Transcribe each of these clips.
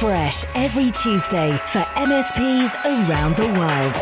fresh every Tuesday for MSPs around the world.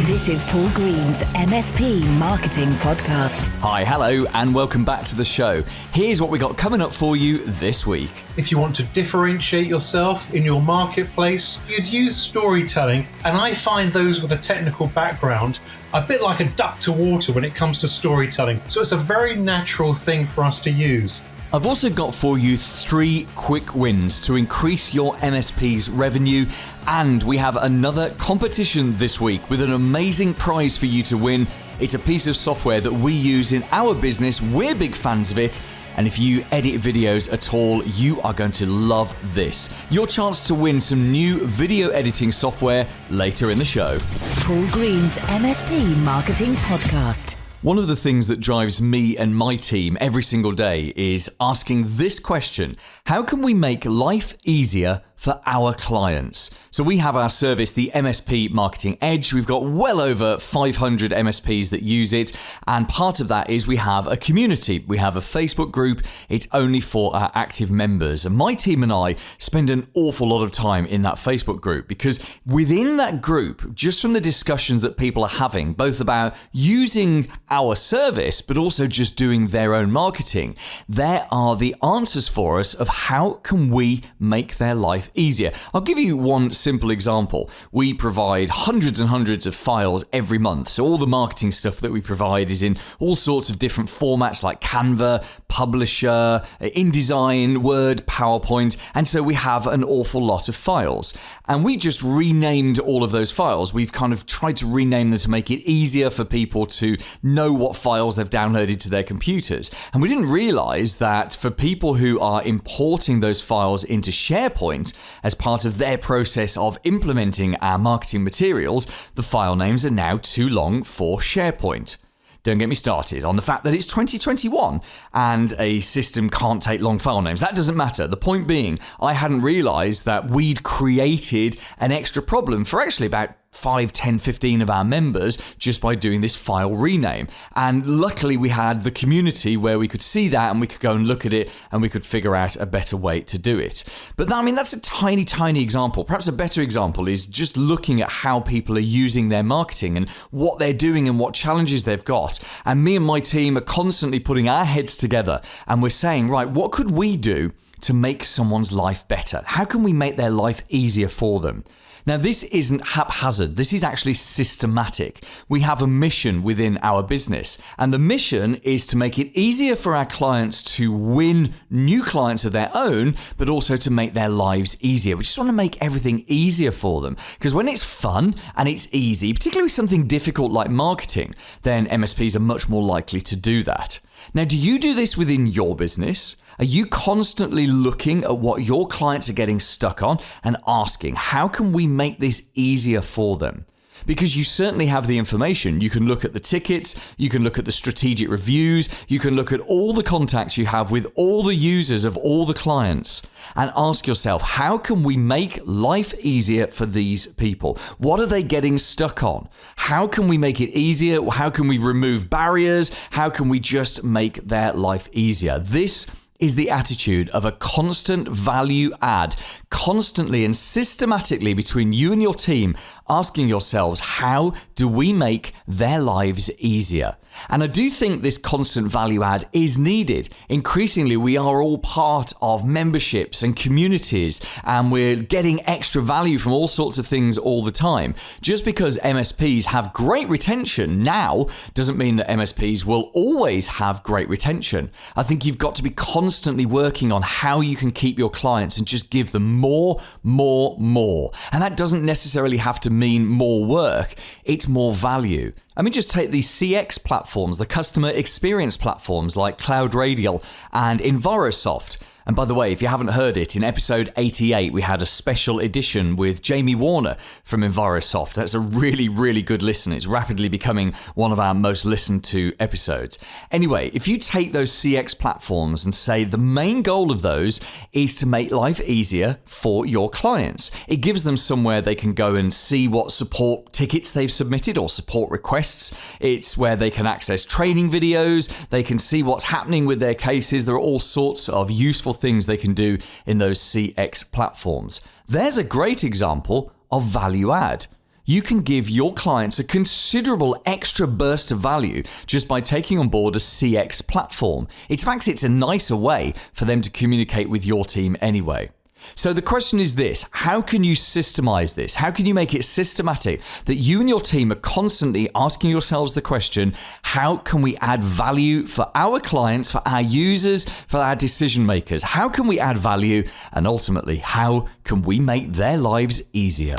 This is Paul Green's MSP Marketing Podcast. Hi, hello, and welcome back to the show. Here's what we got coming up for you this week. If you want to differentiate yourself in your marketplace, you'd use storytelling, and I find those with a technical background a bit like a duck to water when it comes to storytelling. So it's a very natural thing for us to use. I've also got for you 3 quick wins to increase your MSP's revenue, and we have another competition this week with an amazing prize for you to win. It's a piece of software that we use in our business. We're big fans of it, and if you edit videos at all, you are going to love this. Your chance to win some new video editing software later in the show. Paul Green's MSP Marketing Podcast. One of the things that drives me and my team every single day is asking this question: how can we make life easier for our clients? So we have our service, the MSP Marketing Edge. We've got well over 500 MSPs that use it. And part of that is we have a community. We have a Facebook group. It's only for our active members. And my team and I spend an awful lot of time in that Facebook group, because within that group, just from the discussions that people are having, both about using our service, but also just doing their own marketing, there are the answers for us of how can we make their life easier. I'll give you one simple example. We provide hundreds and hundreds of files every month. So all the marketing stuff that we provide is in all sorts of different formats like Canva, Publisher, InDesign, Word, PowerPoint. And so we have an awful lot of files. And we just renamed all of those files. We've kind of tried to rename them to make it easier for people to know what files they've downloaded to their computers. And we didn't realize that for people who are importing those files into SharePoint as part of their process of implementing our marketing materials, the file names are now too long for SharePoint. Don't get me started on the fact that it's 2021 and a system can't take long file names. That doesn't matter. The point being, I hadn't realized that we'd created an extra problem for actually about 5, 10, 15 of our members just by doing this file rename. And luckily we had the community where we could see that and we could go and look at it and we could figure out a better way to do it. But that's a tiny example. Perhaps a better example is just looking at how people are using their marketing and what they're doing and what challenges they've got. And me and my team are constantly putting our heads together and we're saying, right, what could we do to make someone's life better? How can we make their life easier for them? Now, this isn't haphazard. This is actually systematic. We have a mission within our business, and the mission is to make it easier for our clients to win new clients of their own, but also to make their lives easier. We just want to make everything easier for them, because when it's fun and it's easy, particularly with something difficult like marketing, then MSPs are much more likely to do that. Now, do you do this within your business? Are you constantly looking at what your clients are getting stuck on and asking, how can we make this easier for them? Because you certainly have the information. You can look at the tickets, you can look at the strategic reviews, you can look at all the contacts you have with all the users of all the clients and ask yourself, how can we make life easier for these people? What are they getting stuck on? How can we make it easier? How can we remove barriers? How can we just make their life easier? This is the attitude of a constant value add, constantly and systematically between you and your team, asking yourselves, how do we make their lives easier? And I do think this constant value add is needed. Increasingly, we are all part of memberships and communities, and we're getting extra value from all sorts of things all the time. Just because MSPs have great retention now doesn't mean that MSPs will always have great retention. I think you've got to be constantly working on how you can keep your clients and just give them more. And that doesn't necessarily have to mean more work. It's more value. I mean, just take these CX platforms, the customer experience platforms like Cloud Radial and Envirosoft. And by the way, if you haven't heard it, in episode 88, we had a special edition with Jamie Warner from Envirosoft. That's a really, really good listen. It's rapidly becoming one of our most listened to episodes. Anyway, if you take those CX platforms and say the main goal of those is to make life easier for your clients, it gives them somewhere they can go and see what support tickets they've submitted or support requests. It's where they can access training videos. They can see what's happening with their cases. There are all sorts of useful things they can do in those CX platforms. There's a great example of value add. You can give your clients a considerable extra burst of value just by taking on board a CX platform. In fact, it's a nicer way for them to communicate with your team anyway. So the question is this: how can you systemize this? How can you make it systematic that you and your team are constantly asking yourselves the question, how can we add value for our clients, for our users, for our decision makers? How can we add value? And ultimately, how can we make their lives easier?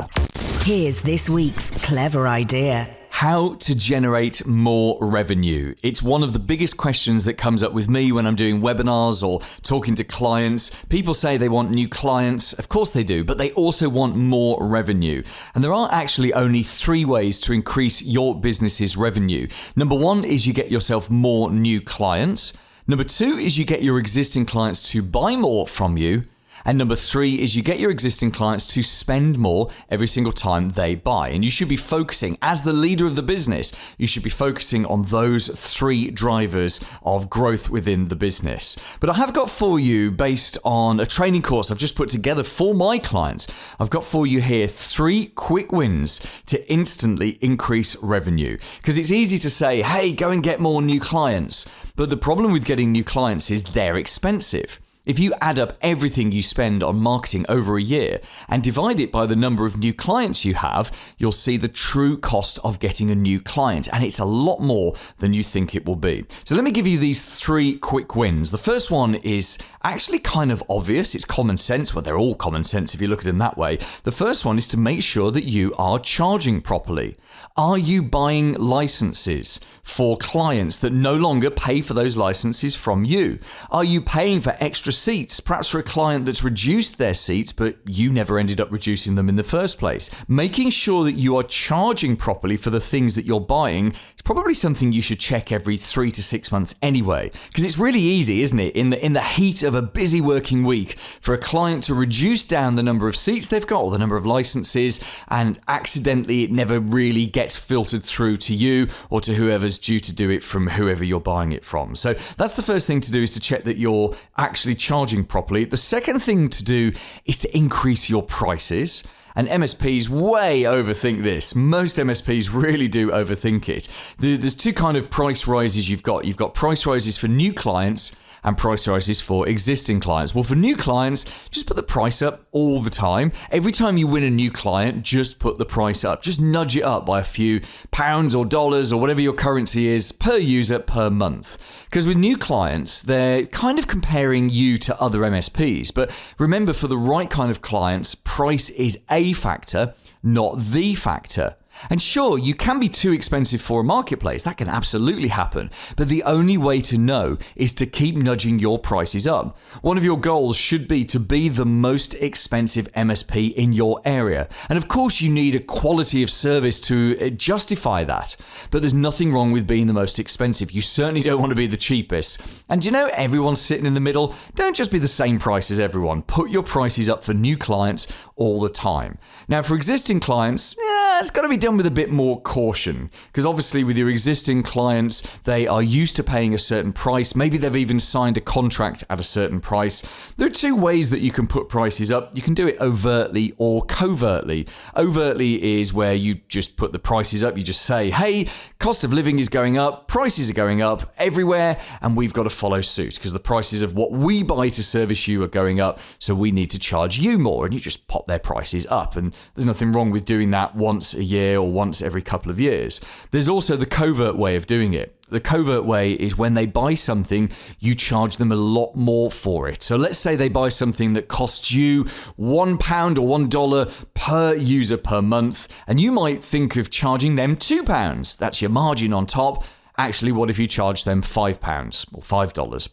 Here's this week's clever idea. How to generate more revenue. It's one of the biggest questions that comes up with me when I'm doing webinars or talking to clients. People say they want new clients. Of course they do, but they also want more revenue. And there are actually only 3 ways to increase your business's revenue. Number 1 is you get yourself more new clients. Number 2 is you get your existing clients to buy more from you. And number 3 is you get your existing clients to spend more every single time they buy. And you should be focusing, as the leader of the business, you should be focusing on those 3 drivers of growth within the business. But I have got for you, based on a training course I've just put together for my clients, I've got for you here 3 quick wins to instantly increase revenue. Because it's easy to say, hey, go and get more new clients. But the problem with getting new clients is they're expensive. If you add up everything you spend on marketing over a year and divide it by the number of new clients you have, you'll see the true cost of getting a new client. And it's a lot more than you think it will be. So let me give you these 3 quick wins. The first one is actually kind of obvious. It's common sense. Well, they're all common sense if you look at them that way. The first one is to make sure that you are charging properly. Are you buying licenses for clients that no longer pay for those licenses from you? Are you paying for extra seats, perhaps for a client that's reduced their seats, but you never ended up reducing them in the first place? Making sure that you are charging properly for the things that you're buying is probably something you should check every 3 to 6 months anyway, because it's really easy, isn't it, in the heat of a busy working week for a client to reduce down the number of seats they've got or the number of licenses, and accidentally it never really gets filtered through to you or to whoever's due to do it from whoever you're buying it from. So that's the first thing to do, is to check that you're actually charging properly. The second thing to do is to increase your prices. And MSPs way overthink this. Most MSPs really do overthink it. There's 2 kind of price rises you've got. You've got price rises for new clients and price rises for existing clients. Well, for new clients, just put the price up all the time. Every time you win a new client, just put the price up. Just nudge it up by a few pounds or dollars or whatever your currency is per user per month. Because with new clients, they're kind of comparing you to other MSPs. But remember, for the right kind of clients, price is a factor, not the factor. And sure, you can be too expensive for a marketplace. That can absolutely happen. But the only way to know is to keep nudging your prices up. One of your goals should be to be the most expensive MSP in your area. And of course, you need a quality of service to justify that. But there's nothing wrong with being the most expensive. You certainly don't want to be the cheapest. And you know, everyone's sitting in the middle. Don't just be the same price as everyone. Put your prices up for new clients all the time. Now, for existing clients, it's got to be done with a bit more caution, because obviously with your existing clients, they are used to paying a certain price. Maybe they've even signed a contract at a certain price. There are 2 ways that you can put prices up. You can do it overtly or covertly. Overtly is where you just put the prices up. You just say, hey, cost of living is going up, prices are going up everywhere, and we've got to follow suit because the prices of what we buy to service you are going up, so we need to charge you more. And you just pop their prices up, and there's nothing wrong with doing that once a year or once every couple of years. There's also the covert way of doing it. The covert way is when they buy something, you charge them a lot more for it. So let's say they buy something that costs you £1 or $1 per user per month, and you might think of charging them £2. That's your margin on top. Actually, what if you charge them £5 or $5?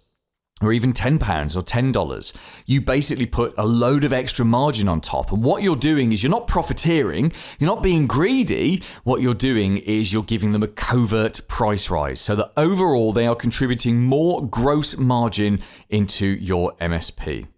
Or even £10 or $10. You basically put a load of extra margin on top. And what you're doing is you're not profiteering, you're not being greedy. What you're doing is you're giving them a covert price rise, so that overall they are contributing more gross margin into your MSP.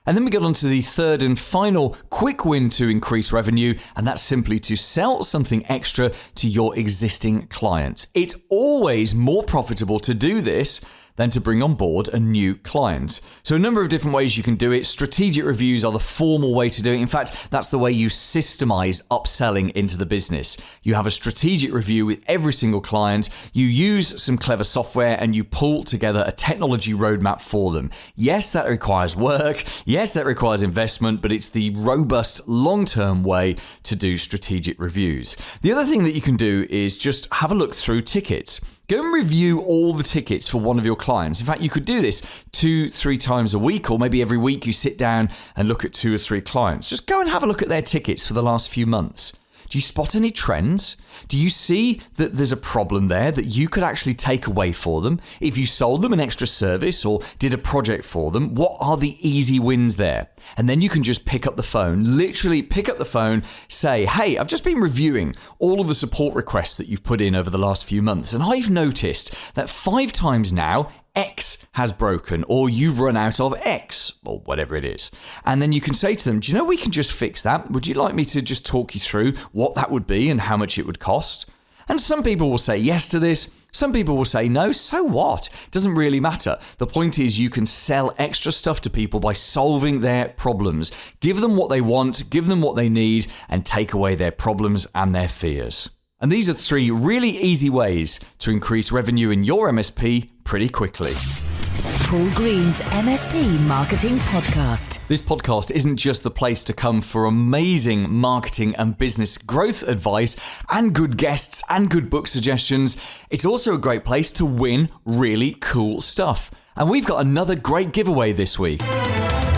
And then we get on to the third and final quick win to increase revenue, and that's simply to sell something extra to your existing clients. It's always more profitable to do this than to bring on board a new client. So a number of different ways you can do it. Strategic reviews are the formal way to do it. In fact, that's the way you systemize upselling into the business. You have a strategic review with every single client. You use some clever software and you pull together a technology roadmap for them. Yes, that requires work. Yes, that requires investment, but it's the robust long-term way to do strategic reviews. The other thing that you can do is just have a look through tickets. Go and review all the tickets for one of your clients. In fact, you could do this 2-3 times a week, or maybe every week you sit down and look at 2 or 3 clients. Just go and have a look at their tickets for the last few months. Do you spot any trends? Do you see that there's a problem there that you could actually take away for them? If you sold them an extra service or did a project for them, what are the easy wins there? And then you can just pick up the phone, literally pick up the phone, say, hey, I've just been reviewing all of the support requests that you've put in over the last few months, and I've noticed that 5 times now, X has broken, or you've run out of X, or whatever it is. And then you can say to them, do you know we can just fix that? Would you like me to just talk you through what that would be and how much it would cost? And some people will say yes to this. Some people will say no. So what? Doesn't really matter. The point is you can sell extra stuff to people by solving their problems. Give them what they want, give them what they need, and take away their problems and their fears. And these are 3 really easy ways to increase revenue in your MSP pretty quickly. Paul Green's MSP Marketing Podcast. This podcast isn't just the place to come for amazing marketing and business growth advice and good guests and good book suggestions. It's also a great place to win really cool stuff. And we've got another great giveaway this week.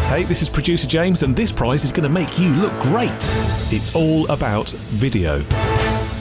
Hey, this is producer James, and this prize is going to make you look great. It's all about video.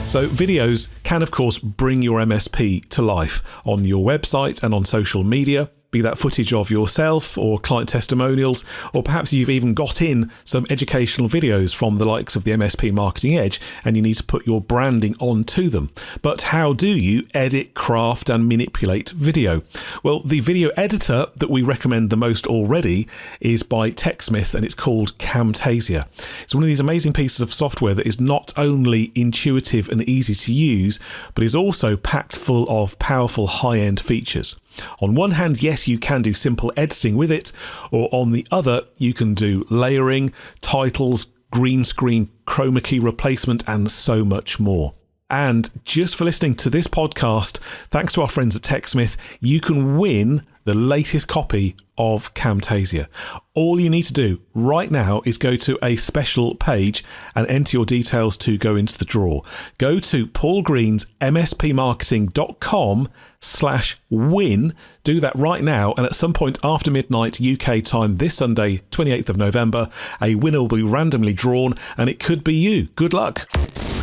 So videos can, of course, bring your MSP to life on your website and on social media, be that footage of yourself or client testimonials, or perhaps you've even got in some educational videos from the likes of the MSP Marketing Edge and you need to put your branding onto them. But how do you edit, craft and manipulate video? Well, the video editor that we recommend the most already is by TechSmith, and it's called Camtasia. It's one of these amazing pieces of software that is not only intuitive and easy to use, but is also packed full of powerful high-end features. On one hand, yes, you can do simple editing with it, or on the other, you can do layering, titles, green screen, chroma key replacement, and so much more. And just for listening to this podcast, thanks to our friends at TechSmith, you can win the latest copy of Camtasia. All you need to do right now is go to a special page and enter your details to go into the draw. Go to paulgreensmspmarketing.com/win. Do that right now, and at some point after midnight UK time this Sunday, 28th of November, a winner will be randomly drawn, and it could be you. Good luck.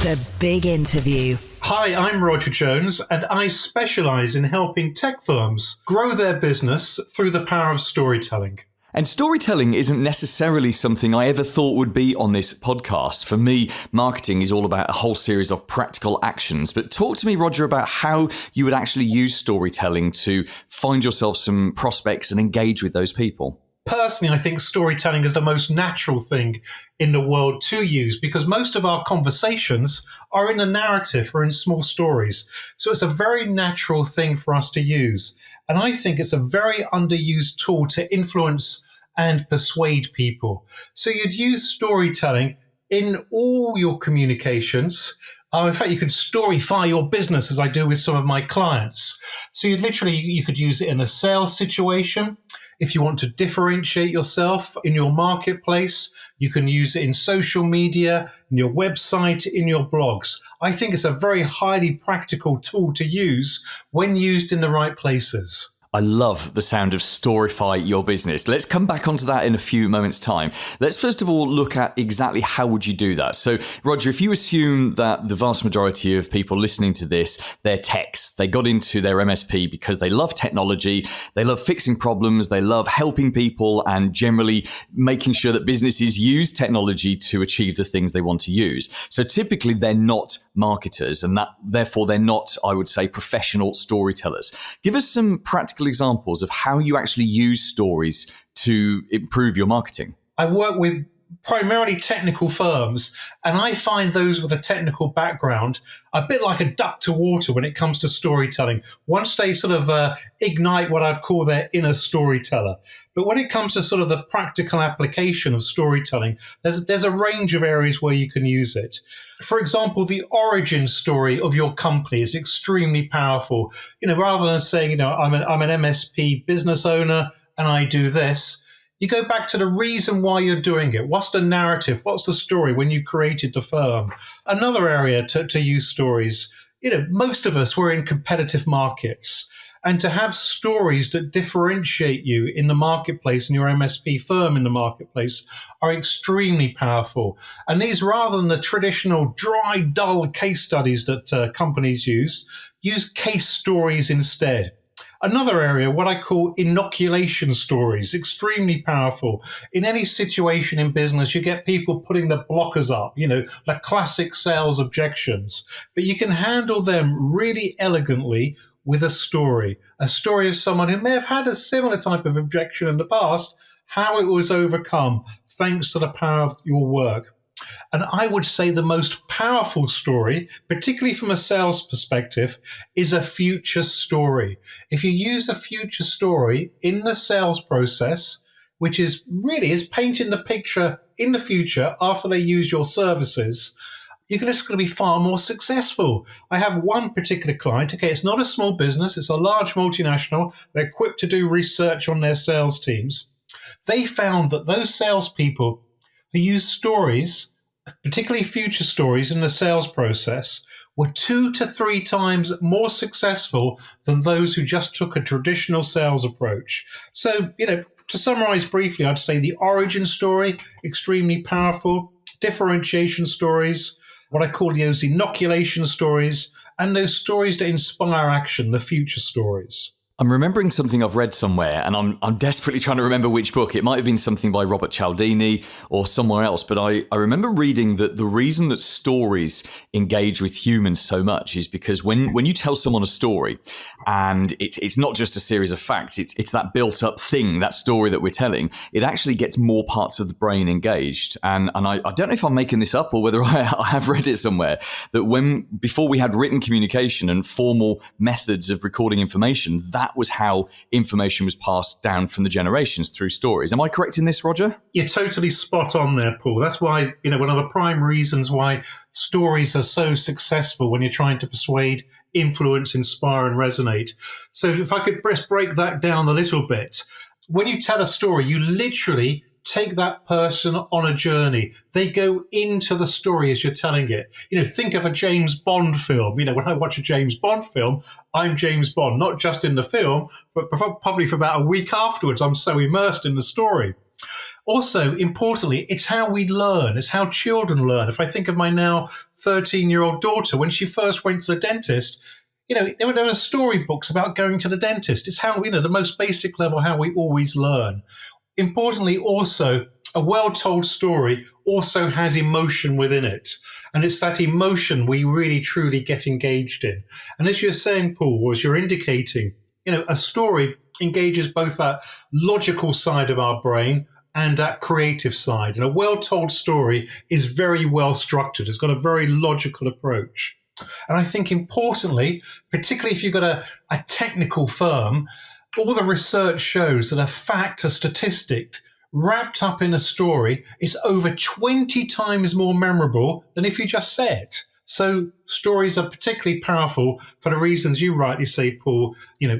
The big interview. Hi, I'm Roger Jones, and I specialize in helping tech firms grow their business through the power of storytelling. And storytelling isn't necessarily something I ever thought would be on this podcast. For me, marketing is all about a whole series of practical actions. But talk to me, Roger, about how you would actually use storytelling to find yourself some prospects and engage with those people. Personally, I think storytelling is the most natural thing in the world to use because most of our conversations are in a narrative or in small stories. So it's a very natural thing for us to use. And I think it's a very underused tool to influence and persuade people. So you'd use storytelling in all your communications. In fact, you could storyfy your business as I do with some of my clients. So you could use it in a sales situation. If you want to differentiate yourself in your marketplace, you can use it in social media, in your website, in your blogs. I think it's a very highly practical tool to use when used in the right places. I love the sound of storify your business. Let's come back onto that in a few moments' time. Let's first of all look at exactly how would you do that. So, Roger, if you assume that the vast majority of people listening to this, they're techs, they got into their MSP because they love technology, they love fixing problems, they love helping people and generally making sure that businesses use technology to achieve the things they want to use. So typically they're not marketers and that therefore they're not, I would say, professional storytellers. Give us some practical examples of how you actually use stories to improve your marketing. I work with primarily technical firms, and I find those with a technical background a bit like a duck to water when it comes to storytelling. Once they sort of ignite what I'd call their inner storyteller. But when it comes to sort of the practical application of storytelling, there's a range of areas where you can use it. For example, the origin story of your company is extremely powerful. Rather than saying, I'm an MSP business owner and I do this, you go back to the reason why you're doing it. What's the narrative? What's the story when you created the firm? Another area to use stories, most of us were in competitive markets. And to have stories that differentiate you in the marketplace and your MSP firm in the marketplace are extremely powerful. And these, rather than the traditional dry, dull case studies that companies use case stories instead. Another area, what I call inoculation stories, extremely powerful. In any situation in business, you get people putting the blockers up, the classic sales objections. But you can handle them really elegantly with a story of someone who may have had a similar type of objection in the past, how it was overcome thanks to the power of your work. And I would say the most powerful story, particularly from a sales perspective, is a future story. If you use a future story in the sales process, which is painting the picture in the future after they use your services, you're just going to be far more successful. I have one particular client. Okay, it's not a small business. It's a large multinational. They're equipped to do research on their sales teams. They found that those salespeople who use stories, particularly future stories in the sales process, were 2 to 3 times more successful than those who just took a traditional sales approach. So, to summarize briefly, I'd say the origin story, extremely powerful, differentiation stories, what I call those inoculation stories, and those stories that inspire action, the future stories. I'm remembering something I've read somewhere, and I'm desperately trying to remember which book. It might have been something by Robert Cialdini or somewhere else, but I remember reading that the reason that stories engage with humans so much is because when you tell someone a story, and it's not just a series of facts, it's that built-up thing, that story that we're telling, it actually gets more parts of the brain engaged. And I don't know if I'm making this up or whether I have read it somewhere, that before we had written communication and formal methods of recording information, that was how information was passed down from the generations through stories. Am I correct in this, Roger? You're totally spot on there, Paul. That's why, one of the prime reasons why stories are so successful when you're trying to persuade, influence, inspire, and resonate. So if I could just break that down a little bit, when you tell a story, you literally take that person on a journey. They go into the story as you're telling it. Think of a James Bond film. When I watch a James Bond film, I'm James Bond, not just in the film, but probably for about a week afterwards. I'm so immersed in the story. Also, importantly, it's how we learn. It's how children learn. If I think of my now 13-year-old daughter, when she first went to the dentist, there were storybooks about going to the dentist. It's how, the most basic level, how we always learn. Importantly, also, a well-told story also has emotion within it. And it's that emotion we really, truly get engaged in. And as you're saying, Paul, or as you're indicating, a story engages both that logical side of our brain and that creative side. And a well-told story is very well structured. It's got a very logical approach. And I think importantly, particularly if you've got a technical firm, all the research shows that a fact, a statistic, wrapped up in a story is over 20 times more memorable than if you just say it. So stories are particularly powerful for the reasons you rightly say, Paul,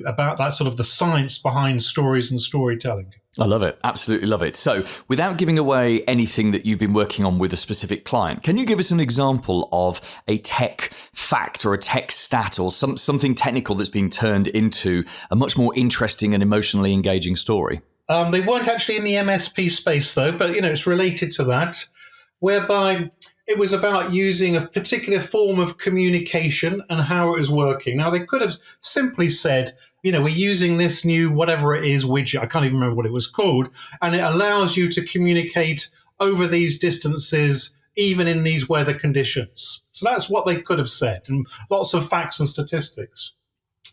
about that sort of the science behind stories and storytelling. I love it. Absolutely love it. So without giving away anything that you've been working on with a specific client, can you give us an example of a tech fact or a tech stat or something technical that's been turned into a much more interesting and emotionally engaging story? They weren't actually in the MSP space, though, but, it's related to that, whereby it was about using a particular form of communication and how it was working. Now, they could have simply said, we're using this new whatever it is widget. I can't even remember what it was called. And it allows you to communicate over these distances, even in these weather conditions. So that's what they could have said, and lots of facts and statistics.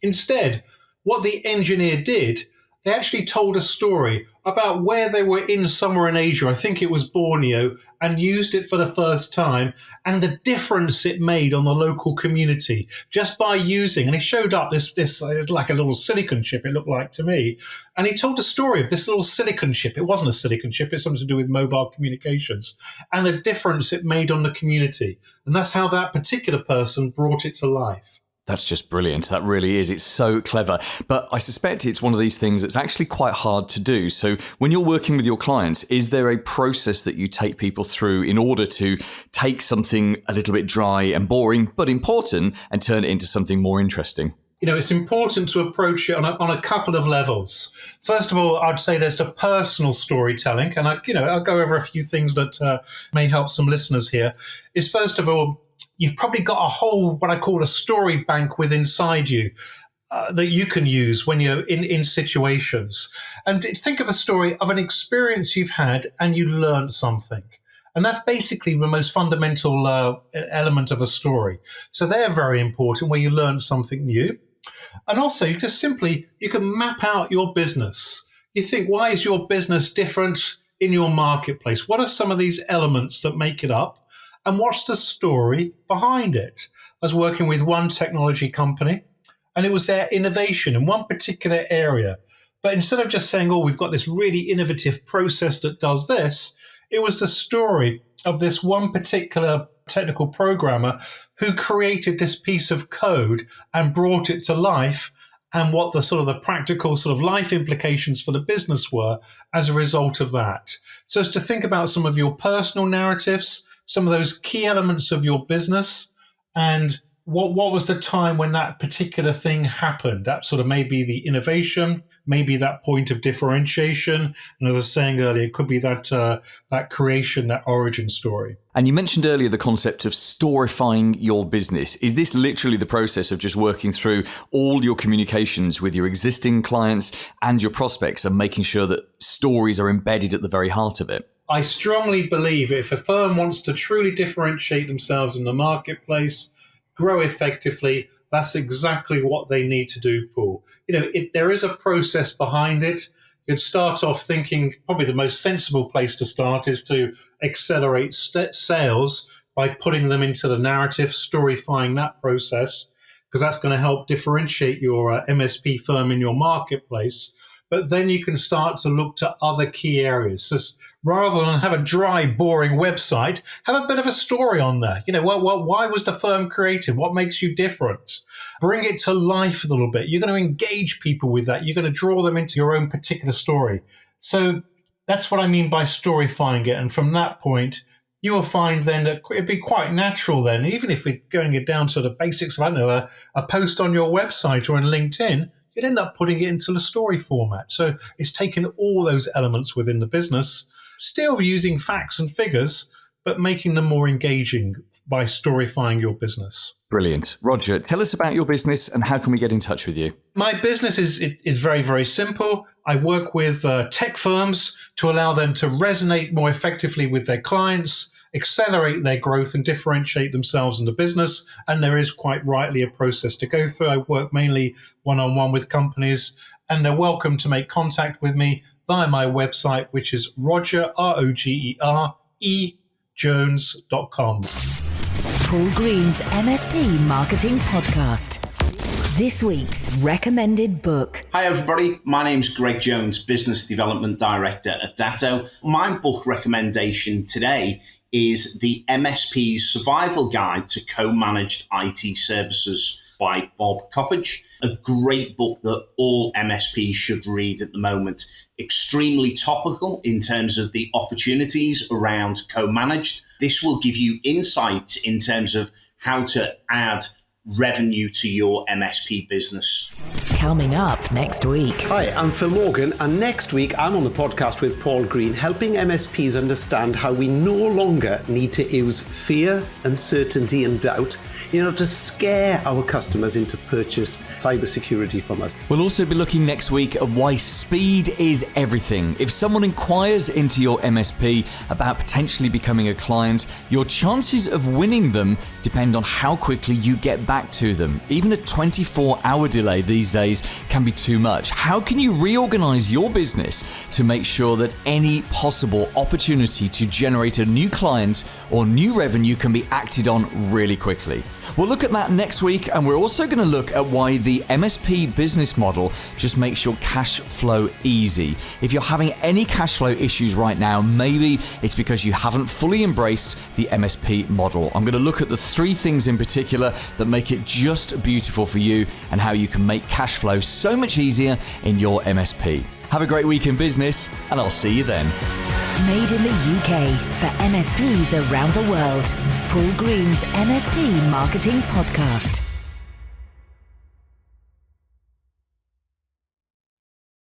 Instead, what the engineer did, they actually told a story about where they were in somewhere in Asia, I think it was Borneo, and used it for the first time, and the difference it made on the local community just by using. And he showed up this like a little silicon chip, it looked like to me, and he told the story of this little silicon chip. It wasn't a silicon chip, it's something to do with mobile communications, and the difference it made on the community. And that's how that particular person brought it to life. That's just brilliant. That really is. It's so clever. But I suspect it's one of these things that's actually quite hard to do. So when you're working with your clients, is there a process that you take people through in order to take something a little bit dry and boring, but important, and turn it into something more interesting? It's important to approach it on a couple of levels. First of all, I'd say there's the personal storytelling. And I'll go over a few things that may help some listeners here. Is first of all, you've probably got a whole, what I call a story bank within inside you that you can use when you're in situations. And think of a story of an experience you've had and you learned something. And that's basically the most fundamental element of a story. So they're very important, where you learn something new. And also, you can map out your business. You think, why is your business different in your marketplace? What are some of these elements that make it up? And what's the story behind it? I was working with one technology company, and it was their innovation in one particular area. But instead of just saying, we've got this really innovative process that does this, it was the story of this one particular technical programmer who created this piece of code and brought it to life, and what the practical life implications for the business were as a result of that. So it's to think about some of your personal narratives, some of those key elements of your business, and what was the time when that particular thing happened. That maybe the innovation, maybe that point of differentiation. And as I was saying earlier, it could be that creation, that origin story. And you mentioned earlier the concept of storifying your business. Is this literally the process of just working through all your communications with your existing clients and your prospects and making sure that stories are embedded at the very heart of it? I strongly believe if a firm wants to truly differentiate themselves in the marketplace, grow effectively, that's exactly what they need to do, Paul. There is a process behind it. You'd start off thinking probably the most sensible place to start is to accelerate sales by putting them into the narrative, storyfying that process, because that's going to help differentiate your MSP firm in your marketplace. But then you can start to look to other key areas. So rather than have a dry, boring website, have a bit of a story on there. Why was the firm created? What makes you different? Bring it to life a little bit. You're going to engage people with that. You're going to draw them into your own particular story. So that's what I mean by storyfying it. And from that point, you will find then that it'd be quite natural then, even if we're going it down to the basics of, a post on your website or on LinkedIn, you'd end up putting it into the story format. So it's taking all those elements within the business, still using facts and figures, but making them more engaging by storyfying your business. Brilliant. Roger, tell us about your business and how can we get in touch with you? My business is very, very simple. I work with tech firms to allow them to resonate more effectively with their clients, accelerate their growth and differentiate themselves in the business. And there is quite rightly a process to go through. I work mainly one-on-one with companies, and they're welcome to make contact with me via my website, which is Roger, ROGER.com. Paul Green's MSP Marketing Podcast. This week's recommended book. Hi everybody, my name's Greg Jones, Business Development Director at Datto. My book recommendation today is The MSP's Survival Guide to Co-Managed IT Services by Bob Coppage. A great book that all MSPs should read at the moment. Extremely topical in terms of the opportunities around co-managed. This will give you insight in terms of how to add revenue to your MSP business. Coming up next week. Hi, I'm Phil Morgan, and next week I'm on the podcast with Paul Green, helping MSPs understand how we no longer need to use fear, uncertainty and doubt in order to scare our customers into purchase cybersecurity from us. We'll also be looking next week at why speed is everything. If someone inquires into your MSP about potentially becoming a client, your chances of winning them depend on how quickly you get back to them. Even a 24-hour delay these days days can be too much. How can you reorganize your business to make sure that any possible opportunity to generate a new client or new revenue can be acted on really quickly? We'll look at that next week, and we're also going to look at why the MSP business model just makes your cash flow easy. If you're having any cash flow issues right now, maybe it's because you haven't fully embraced the MSP model. I'm going to look at the 3 things in particular that make it just beautiful for you and how you can make cash flow so much easier in your MSP. Have a great week in business, and I'll see you then. Made in the UK for MSPs around the world. Paul Green's MSP Marketing Podcast.